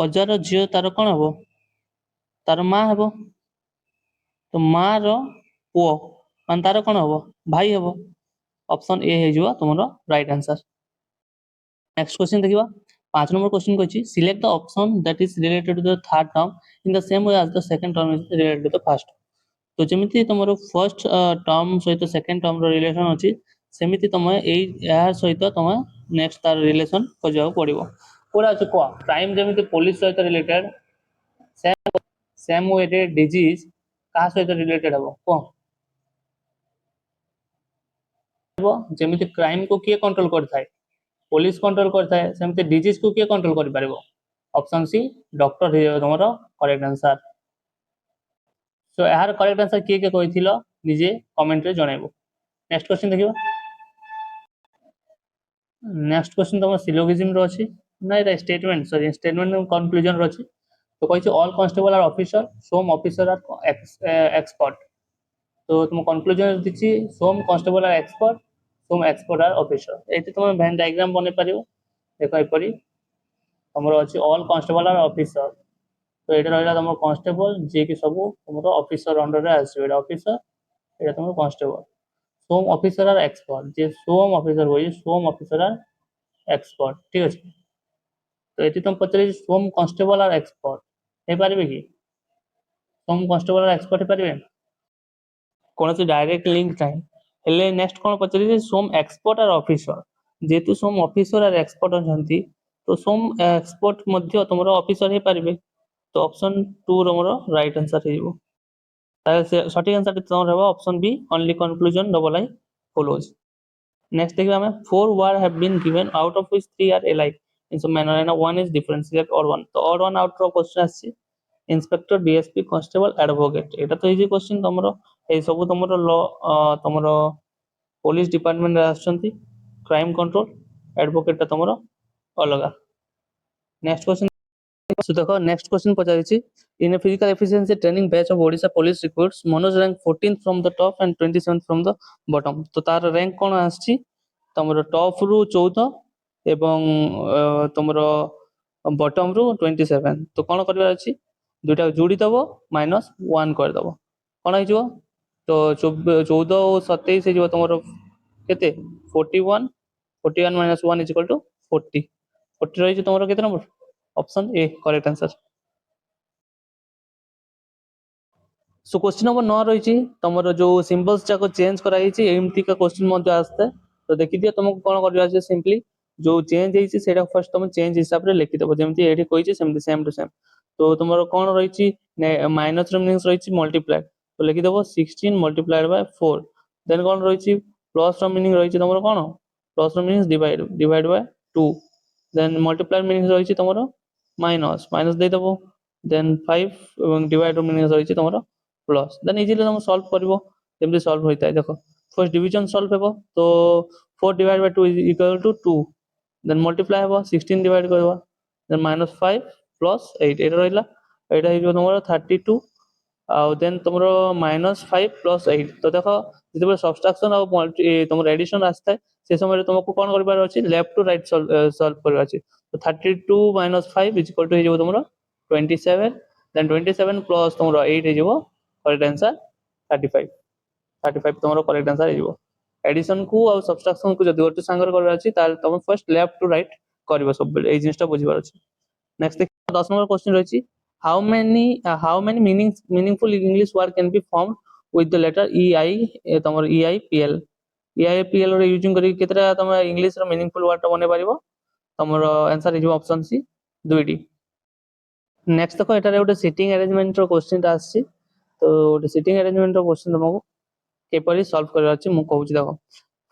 अजार झील तार कौन हम तार माँ हम तो माँ रो पुओ मान तार कौन हम भाई हम ऑप्शन ए हो तुम राइट आंसर। नेक्स्ट क्वेश्चन देखिए 5 नंबर क्वेश्चन को select the option that is related to the third term in the same way as the second term is related to the first. तो जमी तुम first term सहित second term relation अच्छी सेमती तुम यार सहित तुम नेक्स्ट तार रिलेशन खोजा पड़ो पूरा अच्छे कह क्राइम जमी पुलिस सहित रिलेटेड सेम वे डिजीज क्या सहित रिलेटेड हम कह जमी क्राइम को किए कंट्रोल करता है पुलिस कंट्रोल करता है सेमती डिजीज को किए कंट्रोल कर पार ऑप्शन सी डॉक्टर हो तुम करेक्ट आंसर। सो यार करेक्ट आंसर किए किए कही निजे कमेंट रे जनइबो। नेक्स्ट क्वेश्चन देखिए नेक्स्ट क्वेश्चन तुम सिलोगिज्म रो अछि ना एटा स्टेटमेंट सॉरी स्टेटमेंट कंक्लूजन रो अछि तो कहि all constable are officer some officer are expert. तो तुम कंक्लूजन दिछि some constable are expert some expert are officer एते तुम वेन डायग्राम बने पारियो देखो एपरी तुम अच्छी ऑल कांस्टेबल आर ऑफिसर तो ये रहा तुम कांस्टेबल जी की सब तुम ऑफिसर अंडर रे आसो ऑफिसर ये तुम कांस्टेबल सोम ऑफिसर आर एक्सपर्ट जे सोम ऑफिसर हो सोम ऑफिसर आर एक्सपर्ट ठीक अच्छे। तो ये तुम पचारे सोम कांस्टेबल आर एक्सपर्ट हो पारे कि सोम कांस्टेबल आर एक्सपर्ट हो पारे कौन से डायरेक्ट लिंक ना हेले नेक्स्ट कौन पचारे सोम एक्सपर्ट आर ऑफिसर जेहेतु सोम ऑफिसर आर एक्सपर्ट अच्छा तो सोम एक्सपर्ट तुम ऑफिसर हो पारे तो ऑप्शन 2 रमर राइट आंसर हो सठिक आंसर तुम option B only conclusion double I follows. Next देखिए हमें 4 word have been given out of which 3 are alike in some manner and one is different select odd one तो odd one out रो question आछि inspector DSP constable advocate एटा तो easy question तमरो ए सब तमरो लॉ तमरो पुलिस डिपार्टमेंट आछंती क्राइम कंट्रोल एडवोकेट तमरो अलगा। नेक्स्ट क्वेश्चन सो देखो नेक्स्ट क्वेश्चन पचारिछि in a physical efficiency training batch of Odisha police recruits Manoj rank 14th from the top and 27th from the bottom तो तार रैंक कोन आछि तुम टॉप रु 14 एवं तुम बॉटम रु 27 तो कौन कर दुईटा जोड़ी दब -1 करदब कौन हो तो 14 और 27 हो तुम के 41 41 - 1 = 40 40 रही तुम के number option A correct answer. So question number 9 रही तुम जो सिंबल्स जाक चेंज कराई एमती का क्वेश्चन आसता तो देखी दियो तुमको कौन कर सिंपली जो चेंज है फर्स्ट तुम चेंज हिसाब से लिखिदेव जमी ये कही सेम टू सेम तो तुम कौन रही माइनस मीनिंग्स रही मल्टीप्लाई तो लिखिदेव 16 मल्टीप्लाइड बाय 4 देन कौन रही प्लस मीनिंग रही तुम कौन plus meanings divide by 2 then multiplied meaning रही तुम माइनस माइनस देदेव देन 5 डिवाइड मीनिंग रही तुम प्लस देन इजिली तुम सॉल्व कर सॉल्व होता है देखो फर्स्ट डिवीजन सॉल्व हे तो 4 divide by 2 equal to 2 then multiply हे 16 डिवाइड करवा देन -5 प्लस 8 एटा रहिला एटा हे जो तुमरो 32 आउ देन तुमरो -5 प्लस 8 तो देखो जब सब्सट्रैक्शन और मल्टी तुमरो एडिशन आस्ता है से समय तुमको कौन करबार अछि लेफ्ट टू राइट सॉल्व करबार अछि तो 32 - 5 इक्वल टू हे जो तुमरो 27 देन 27 प्लस तुमरो 8 हे जो करेक्ट आंसर 35 35 तुम करेक्ट आंसर हो एडिशन को और सब्सट्रैक्शन को जब गोटे सांगर कर अछि ताल तुम फर्स्ट लेफ्ट टू राइट करबो सब ए जिनिसटा बुझिबार अछि। नेक्स्ट देख 10 नंबर क्वेश्चन रही how many meaningful English word can be formed with the letter ei तुम eipl रे यूजिंग करी केतरा तुम इंग्लिश रो मीनिंगफुल वर्ड बने पारिबो तुम आंसर हो ऑप्शन सी 2डी। नेक्स्ट देखो एटारे गोटे सिटिंग अरेंजमेंट रो क्वेश्चन आछि तो गोटे सिटिंग अरेंजमेंट रो क्वेश्चन तुमको केपरि सॉल्व कर अछि मु कहूची देखो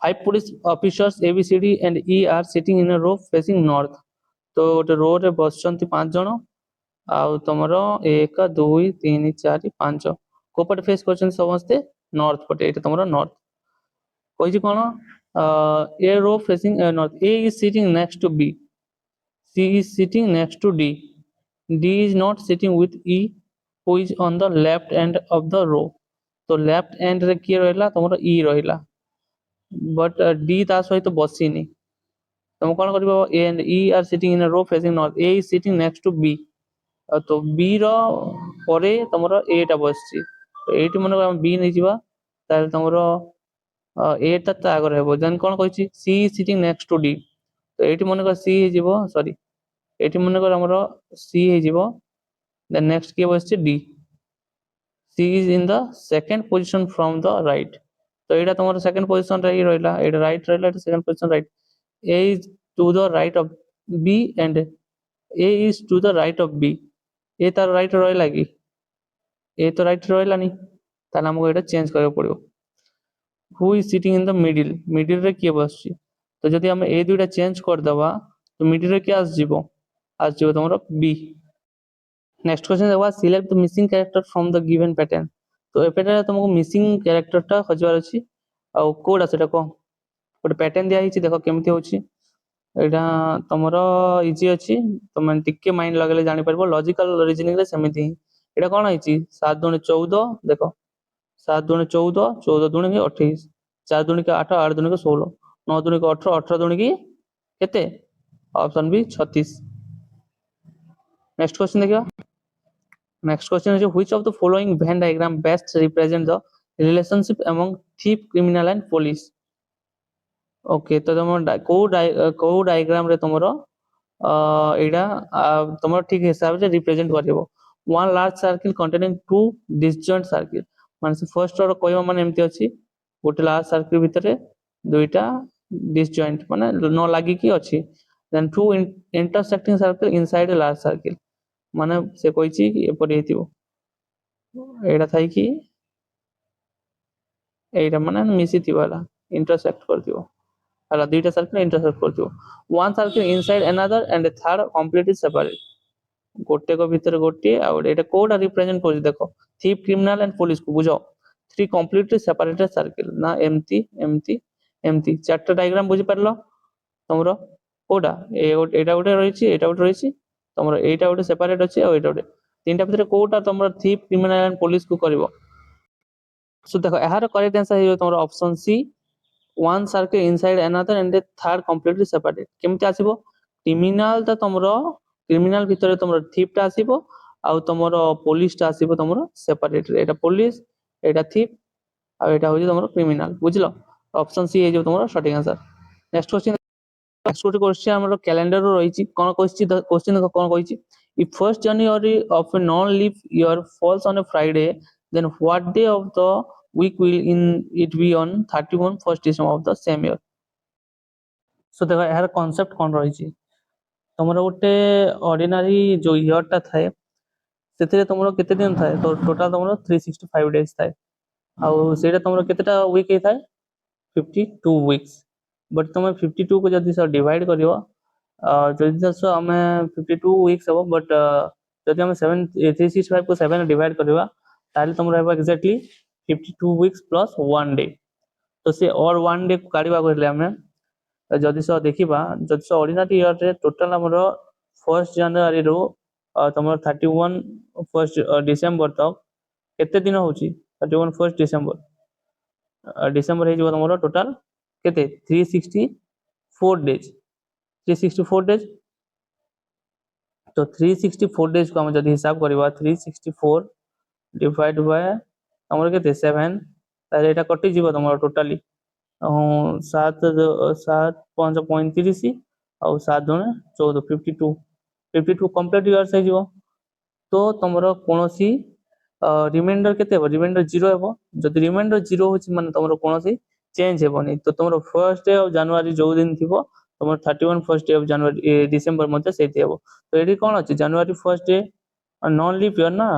5 police officers ABCD and E are sitting in a row facing north तो गोटे रो रे बसचंती 5 जण आउ तुमरो 1 2 3 4 5 कोपट फेस करछन समस्ते नॉर्थ पटे एटा तुमरो नॉर्थ कहिछि कोन a row facing north A is sitting next to B C is sitting next to D D is not sitting with E who is on the left end of the row तो left and रे किए रहिला तुमरो ई रहिला but D ता सहित बसिनी तुम कौन कर A and E are sitting in a row facing north A is sitting next to B तो बी रो परे तुमरो ए टा बसची तो एटी मन बी नै जिबा ताले तमरो एटा त आगर हेबो देन कोन कहछि C is sitting next to D तो एटी मन कर सी हिजिबो सॉरी एटी मन कर हमरो सी हिजिबो देन नेक्स्ट के बसछि D C is in the second position from the right तो एटा तमरो सेकंड पोजीशन रे ही रहला एटा राइट रहला एटा second position right A is to the right of B and A is to the right of B A तार right रहला कि ए तो राइट रहला नहीं ताले हमको एटा चेंज करबो पड़िबो who is sitting in the middle रे किए बसछि तो जदि हम ए दुइटा चेंज कर दबा तो मिडिल रे क्या आस जीवो तमरो बी नेक्स्ट क्वेश्चन देखा select the missing character from the given pattern तो एपेटा तुमको मिसिंग कैरेक्टर टा खोजबार अछि आ कोडा सेटा को गोटे पैटर्न दिया हिची देखो केमति होची एटा तमरो इजी अछि तुम टिके माइंड लगले जानि परबो लॉजिकल रीजनिंग रे समिति एटा कोन हिची 7 दुने 14 देखो 7 दुने 14 14 दुने 28 4 दुने 8 8 दुने 16 9 दुने 18 18 दुने केते ऑप्शन बी 36 नेक्स्ट क्वेश्चन देखियो next question is which of the following Venn diagram best represent the relationship among thief criminal and police okay तो तुम को डायग्राम रे तुमरो एडा तुम ठीक हिसाब से रिप्रेजेंट करिवो one large circle containing two disjoint circle माने फर्स्ट और कहबा माने एमती अछि गोटे लार्ज सर्किल भितरे दुईटा डिसजॉइंट माने न लागि की अछि then two intersecting circle inside a large circle माने से कहछि कि एपरि हेतिबो एडा थाई कि एडा माने मिसी थिवाला इंटरसेक्ट कर दियो हला दुईटा सर्किल इंटरसेक्ट कर दियो one circle inside another and third completely separate गोटे को भीतर गोटे आ एटा कोडा रिप्रेजेंट कर देखो थीप क्रिमिनल एंड पुलिस को बुझो थ्री कंप्लीटली सेपरेटेड सर्किल ना एमती एमती एमती चारटा डायग्राम बुझी परलो तमरो कोडा एटा गोटे रहिछि एटा गोटे रहिछि तमरो एटा गोटे सेपरेट अछि आ एटा गोटे तीनटा भीतर कोडा तमरो थीप क्रिमिनल एंड पुलिस को करबो सो देखो एहार करेक्ट आंसर हे तमरो option C one circle inside another and third completely separated केमति आसीबो क्रिमिनल त तमरो क्रिमिनल भीतर तमरो थीप टा आसीबो आ तमरो पुलिस टा आसीबो तमरो सेपरेट एटा पुलिस एटा थीप आ एटा होई तमरो क्रिमिनल बुझलो ऑप्शन सी हे जो तमरो सटीक answer next question next question हमरो कैलेंडर रो रहिछि कोन क्वेश्चन कोन कहिछि if first January of a non leap year falls on a Friday then what day of the week will in it be on 31 first December of the same year so देखो यार concept कोन रही छी तमरो गोटे ordinary जो year टा थाए सेतिरे तमरो केते दिन थाए तो टोटल तमरो 365 डेज थाए आ सेटा तमरो केतेटा वीक हे थाए 52 वीक्स बट तुम 52 को जदी से डिवाइड करियो जदी से हमें 52 वीक्स हो बट जदी हम 7 365 को 7 डिवाइड करिवा ताले तुम रहबा एक्जेक्टली 52 वीक्स प्लस 1 डे तो से और 1 डे काढिबा कहले हमें जदी से देखिबा जदी से ऑर्डिनरी ईयर रे टोटल हमरो 1 जनवरी रो तुम 31 फर्स्ट डिसेंबर तक केते दिन होची 31 फर्स्ट डिसेंबर डिसेंबर हे जो हमरो टोटल केते 364 डेज 364 डेज तो 364 डेज को हम जदी हिसाब करबा 364 डिवाइड बाय हमर केते 7 तारे एटा कटि जीव हमर टोटली 7 7 5 35 और 7 दुने 14 52 52 कंप्लीट ईयर से जीव तो तमरो कोनोसी रिमाइंडर केते हो रिमाइंडर 0 हेबो जदि रिमाइंडर 0 होची माने तमरो कोनोसी चेंज हेबोनी तो तमरो फर्स्ट डे ऑफ जनवरी जो दिन थिबो तमरो 31 first day of January December मध्ये सेति हेबो तो एडी कोन अछि January first day non leap year ना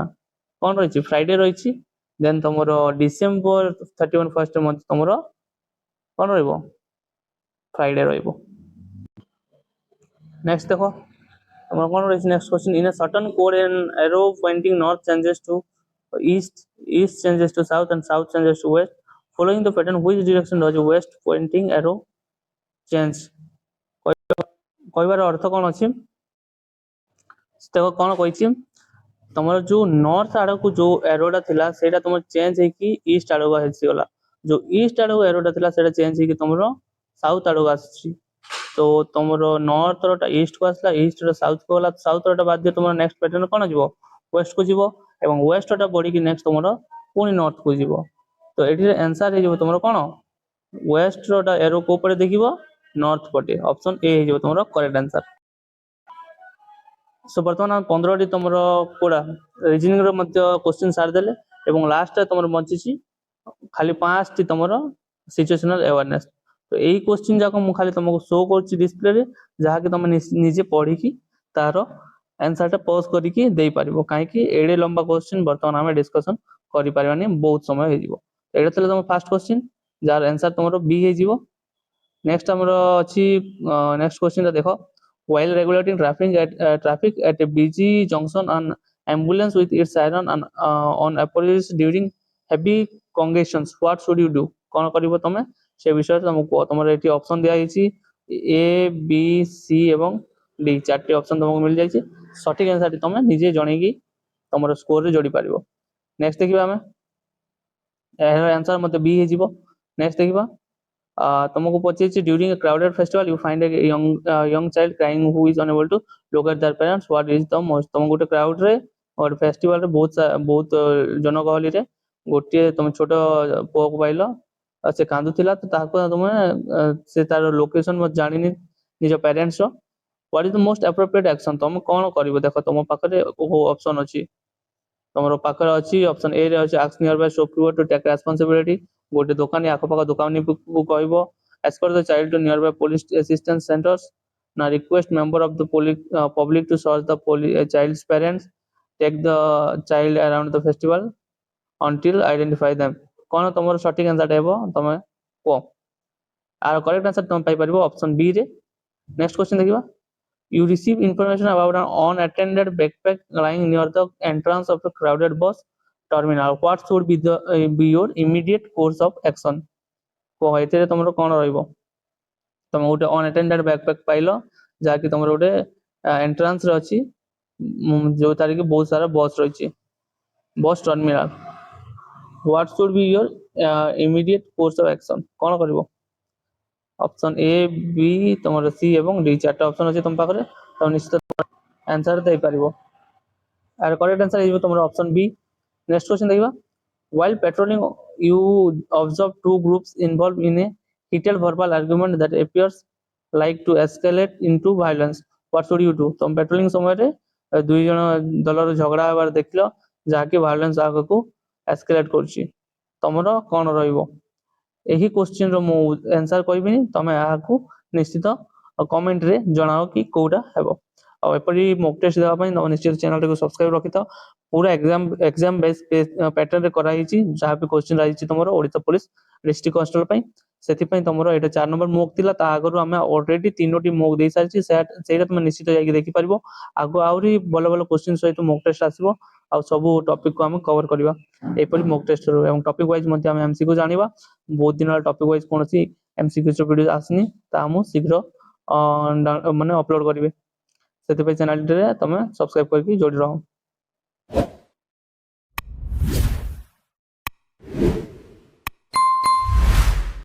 कोन रहिछि फ्राइडे रहिछि देन तमरो डिसेंबर 31 फर्स्ट मंथ तमरो कोन रहइबो फ्राइडे रहइबो नेक्स्ट देखो तमरो कोन रहिछि next question in a certain code an arrow pointing north changes to east east changes to south and south changes to west following the pattern which direction does west pointing arrow change कहबार अर्थ कोन अछि देखो कोन कहिछि तमरो जो north आड़ को जो एरोडा थिला सेटा तमरो चेंज है कि ईस्ट आड़ को हेसी गला जो ईस्ट आड़ को एरोडा थिला सेटा चेंज है कि तमरो साउथ आड़ को आछि तो तमरो नॉर्थ रोटा ईस्ट को आसला ईस्ट रो साउथ को गला साउथ रोटा बाद तमरो नेक्स्ट पैटर्न कोन जीवो वेस्ट को जीवो एवं वेस्ट रोटा बॉडी की नेक्स्ट तमरो पुनी नॉर्थ को जीवो तो ये आंसर हो तुम कौन वेस्ट रोटा एरो को पटे देखिबो नॉर्थ पटे ऑप्शन ए हो तुम करेक्ट आंसर। सो बर्तमान 15 टी तुम कोड़ा रीजनिंग रो मध्य क्वेश्चन सार देले एवं लास्ट तुम बंची खाली 5 टी तुम सिचुएशनल अवेयरनेस। तो यही क्वेश्चन जाक मु खाली तुमको शो कर डिस्प्ले रे जहा कि तुम निजे पढ़ी की तार आंसर टा पॉज करके दे पारिबो काहे एडे लंबा क्वेश्चन बर्तमान हमें डिस्कशन करि पारबानी बहुत समय हो जिवो। एडा तले तुम फर्स्ट क्वेश्चन जार आंसर तुमरो बी हे जिवो। नेक्स्ट हमरो अछि नेक्स्ट क्वेश्चन देखो while regulating traffic at a busy junction an ambulance with its siren on approaches during heavy congestions what should you do कोन करिवो तमे से विषय तुमको तुमर एटी ऑप्शन दिया हिची ए बी सी एवं डी चारटी ऑप्शन तुमको मिल जायछि सटीक आंसर तुम निजे जणेगी तुमर स्कोर रे जोड़ी पारिबो। नेक्स्ट देखिबा हमें एहर आंसर मते बी हे जिवो। नेक्स्ट देखिबा तुमको पचे during a crowded festival you find a young child crying who is unable to locate their parents what is the most तुम गोटे क्राउड रे और फेस्टिवल रे बहुत जनगहली रे गोटे तुम छोट पुओ को पाइलो से कांदुथिला तो ताको तुम से तार लोकेशन मत जानिनी निज पेरेंट्स रो what is the most appropriate action तुम कोन करिवो देखो तुम पाखरे ऑप्शन अछि तुमरो पाखरे अछि ऑप्शन ए रे अछि ask nearby shopkeeper to take responsibility गोटे दुकानी आखपाख दुकानी को कहबो escort the child to nearby police assistance centres ना request member of the public to search the child's parents take the child around the festival until identify them कोन तुमरो सटीक आंसर हेबो तमे को आर करेक्ट आंसर तुम पाई परबो ऑप्शन बी रे। नेक्स्ट क्वेश्चन देखिबा you receive information about an unattended backpack lying near the entrance of a crowded bus terminal what should be your immediate course of action को हेते तुमरो कोन रहइबो तुम गोटे unattended backpack pilo जा कि तुमरो गोटे entrance रे अछि जो तारि के बहुत सारा बस रहिछि bus terminal what should be your immediate course of action कोन करबो ऑप्शन ए बी तुमरो सी एवं डी चारटा ऑप्शन अछि तुम पाखरे तुम निश्चित आंसर दे पारिबो आर करेक्ट आंसर इज तुमरो ऑप्शन बी। नेक्स्ट क्वेश्चन देखिबा while patrolling you observe two groups involved in a heated verbal argument that appears like to escalate into violence what should you do तुम patrolling समय रे दुई जन दलर झगड़ा हेबार देखलो जाके वायलेंस आगो को एस्केलेट करछि तमरो कोन रहइबो एही क्वेश्चन रो मु आंसर कहबिनी तमे आकु निश्चित कमेंट रे जणाओ कि कोडा हेबो और एपरी मॉक टेस्ट देबा पई निश्चित चैनल को सब्सक्राइब रखितो पूरा एग्जाम बेस पैटर्न रे करा हिची जहा पे क्वेश्चन राइची तमरो ओडिशा पुलिस डिस्ट्रिक्ट कांस्टेबल पई सेति पई तमरो एटा 4 नंबर मॉक थिला ता आगरु हमें ऑलरेडी तीनोटी मॉक देई सारची सेटा तुम निश्चित जाई देखि परबो आगो आउरी बल बल क्वेश्चन सहित मॉक टेस्ट आसीबो आ सब टॉपिक को हम कवर करबा एपरी मॉक टेस्ट रो एवं टॉपिक वाइज मध्ये हम एमसीक्यू जानिबा बहुत दिन टॉपिक वाइज कोनसी एमसीक्यू रो वीडियो आसनी ता हम शीघ्र माने अपलोड करबे सेति पे चैनल रे तमे सब्सक्राइब करके जोड़ी रहो।